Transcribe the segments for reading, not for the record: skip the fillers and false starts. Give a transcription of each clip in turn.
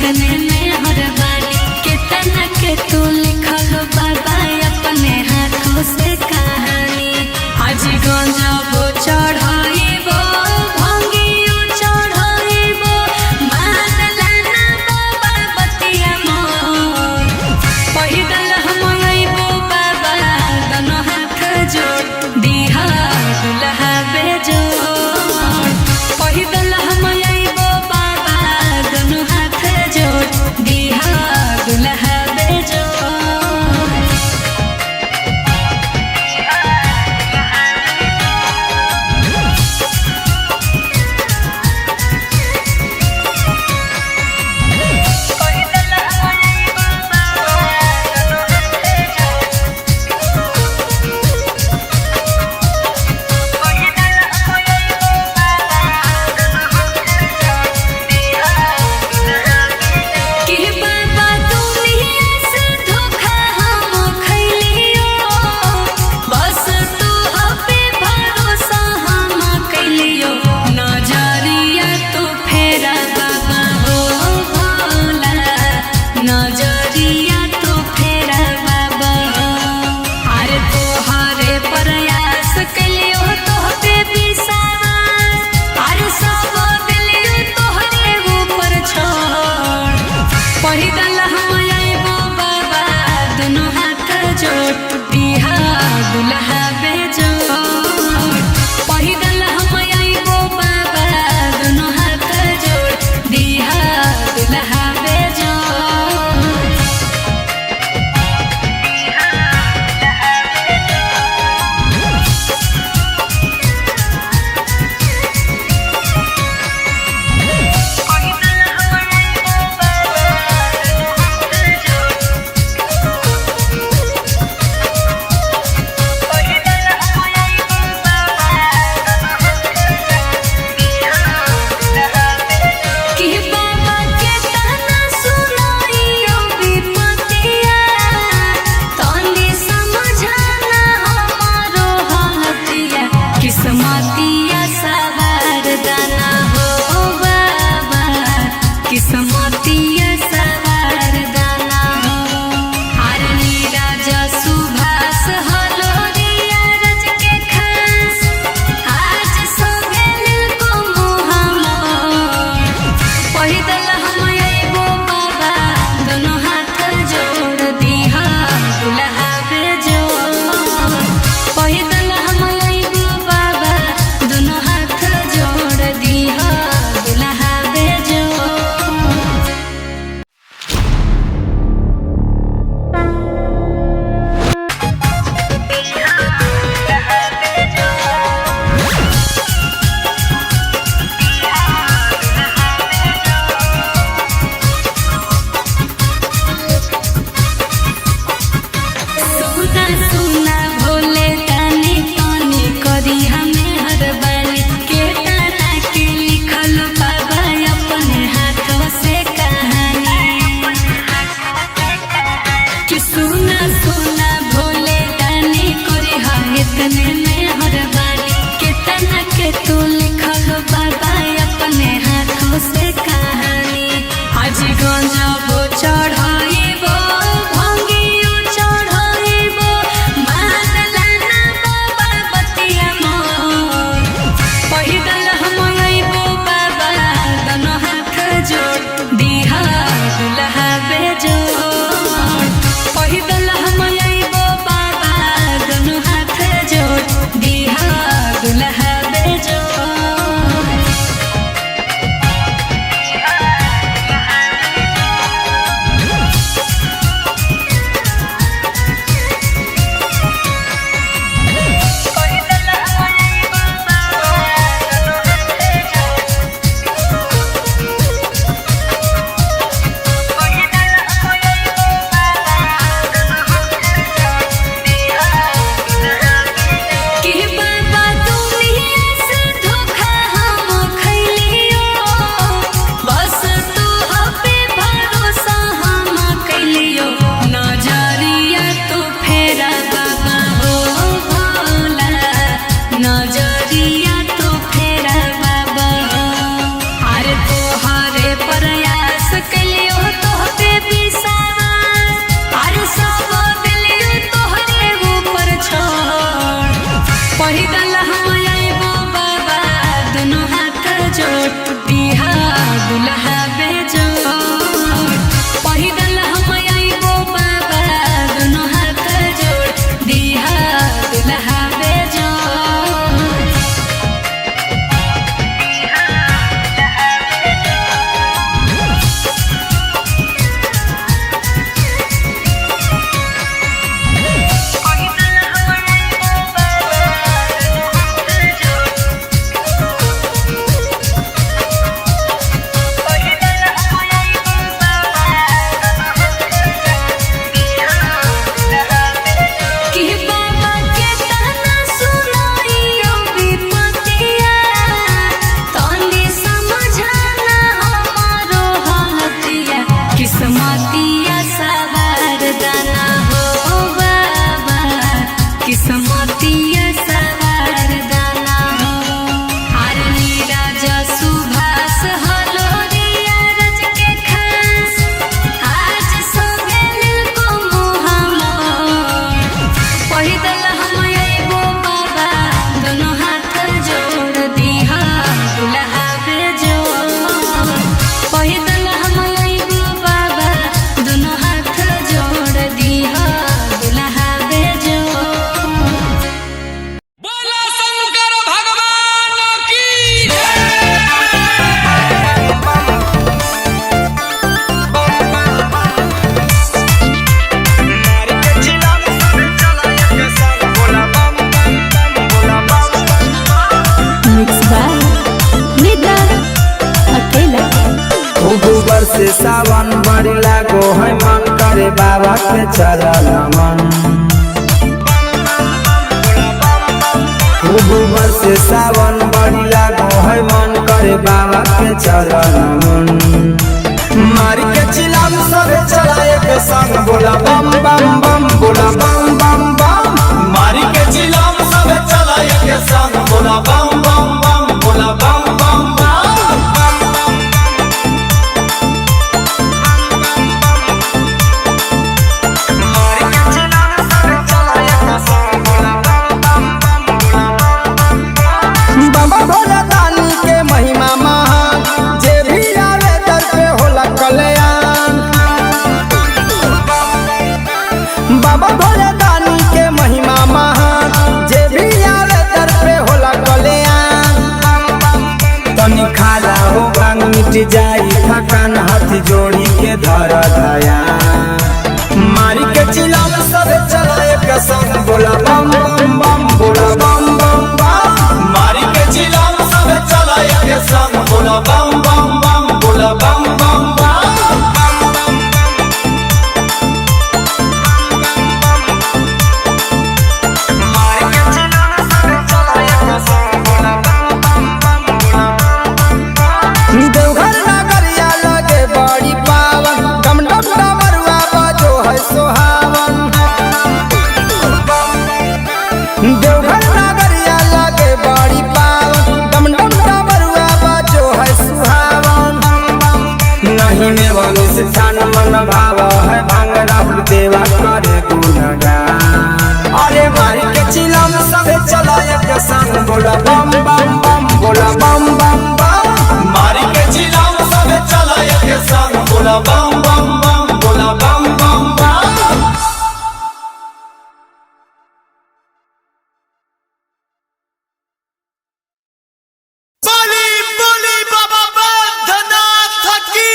इतने में हर बारी कितना के तू लिखल बाबा अपने हाथों से कहानी। आज गंजबो चढ़ाइबो भंगियो चढ़ाइबो मान लाना बाबा बतिया मोर। पैदल हम अइबो बाबा दोनों हाथ जोड़ दिहा दुल्हा बेजोड़। पैदल हम अइबो बाबा दोनों हाथ जोड़ दिहा दुल्हा बेजोड़। पैदल हम अइबो बाबा दोनों हाथ जोड़ दिहा दुल्हा बेजोड़। पैदल हम अइबो बाबा दोनों हाथ जोड़ दिहा दुल्हा बेजोड़। किस्मतिया सवार दाना हो बाबा किस्मतिया सवार दाना हो। हरनी राजा सुभाष हलोरिया रज के खास आज सोगेल को मोहम्मद। पैदल हम अइबो बाबा दोनों हाथ जोड़ दिहा दुल्हा बेजोड़। पैदल हम अइबो बाबा दोनों हाथ जोड़ दिहा दुल्हा बेजोड़। सुना सुना भोले तानी तानी करी हमें हर बारी के ताना के लिखल बाबा अपने हाथों से कहानी। कि सुना सुना भोले तानी करी हम इतने में हर बारी कितना के तू लिखल बाबा अपने हाथों से कहानी। आज गंजबो चढ़ाइबो भंगियो चढ़ाइबो मान लाना बाबा बतिया मोर। पैदल हम अइबो बाबा दोनों हाथ जोड़ दिहा दुल्हा बेजोड़। पैदल हम अइबो बाबा दोनों हाथ जोड़ दिहा दुल्हा बेजोड़। सावन बड़ी लागो है मन करे बाबा के चरण मन। खूब बरसे सावन बड़ी लागो है मन करे बाबा के चरण मन। मारी के चिलम सब चलाए के संग बोला बम बम बम बोला बम बम बम। मारी के चिलम सब चलाए के संग बोला बम बम बम बोला बम बम बम। बाबा भोला दानी के महिमा महान, जे भी आवे दर पे होला कल्याण। बाबा भोला दानी के महिमा महान, जे भी आवे दर पे होला कल्याण। तनी खाला हो भांग मिट जाई थकान, हाथ जोड़ी के धर दया। मारी के चिलम सब चलाए के संग बोला बम बम बम बोला बम बम बम। मारी के चिलम सब चलाए के संग बोला बम बम बम बोला बम बम बम। देवघर नगरिया लगे बड़ी पावन, डम डम डमरुआ बजो है सोहावन। देवघर नगरिया लगे बड़ी पावन, डम डम डमरुआ बजो है सुहावन। नहीं में अनुष्ठान मन भाव है भांग राहुल देवा करे गुणगान। अरे मारी के चिलम सब चलाए के संग बोला बम बम बम बोला बम बम बम। मारी के चिलम सब चलाए के संग बोला बम बम बम बोला बम बम बम। बोली बोली बाबा बैद्यनाथ की।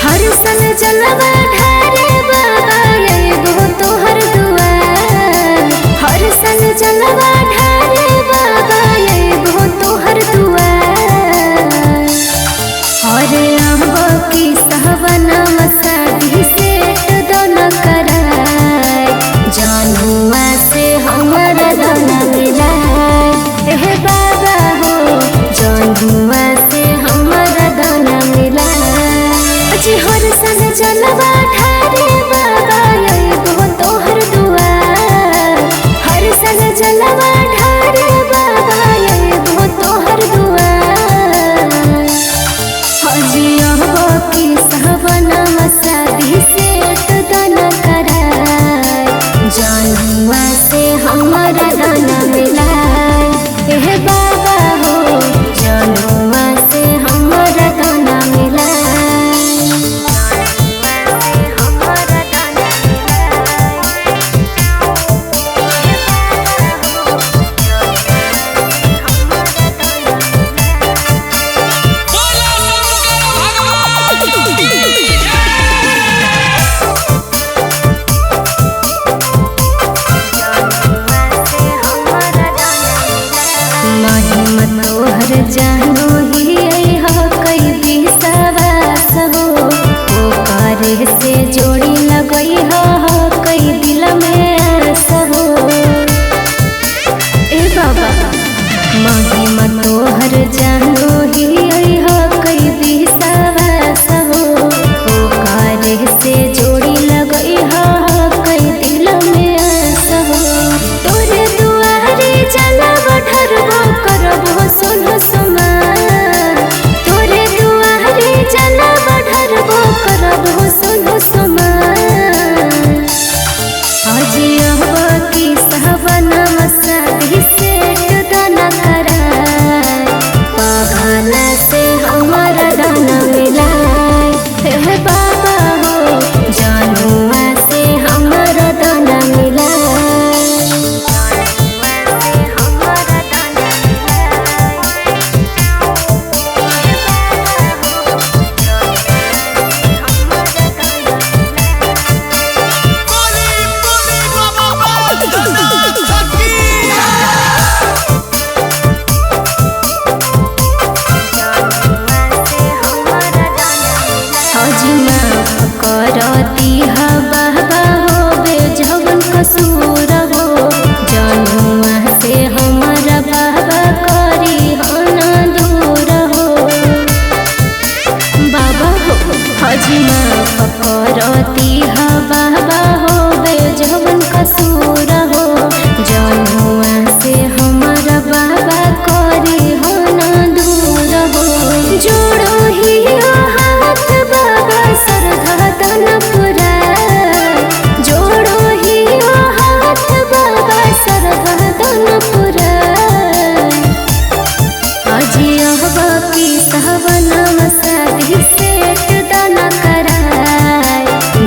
हर सन जलवा ढारे बाबा एगो तोहर दुआर। हर सन जलवा ढारे बाबा एगो तोहर दुआर। अरे अहबो की सहवना मसादी सेट दोनों कराय, जानुआ से हमारा दोना मिलाय। एह बाबा हो जानुआ से हमारा दोना मिलाय। अजी हर सन जलवा ढारे बाबा एगो तोहर दुआर। हर सन जलवा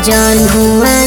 जनुआ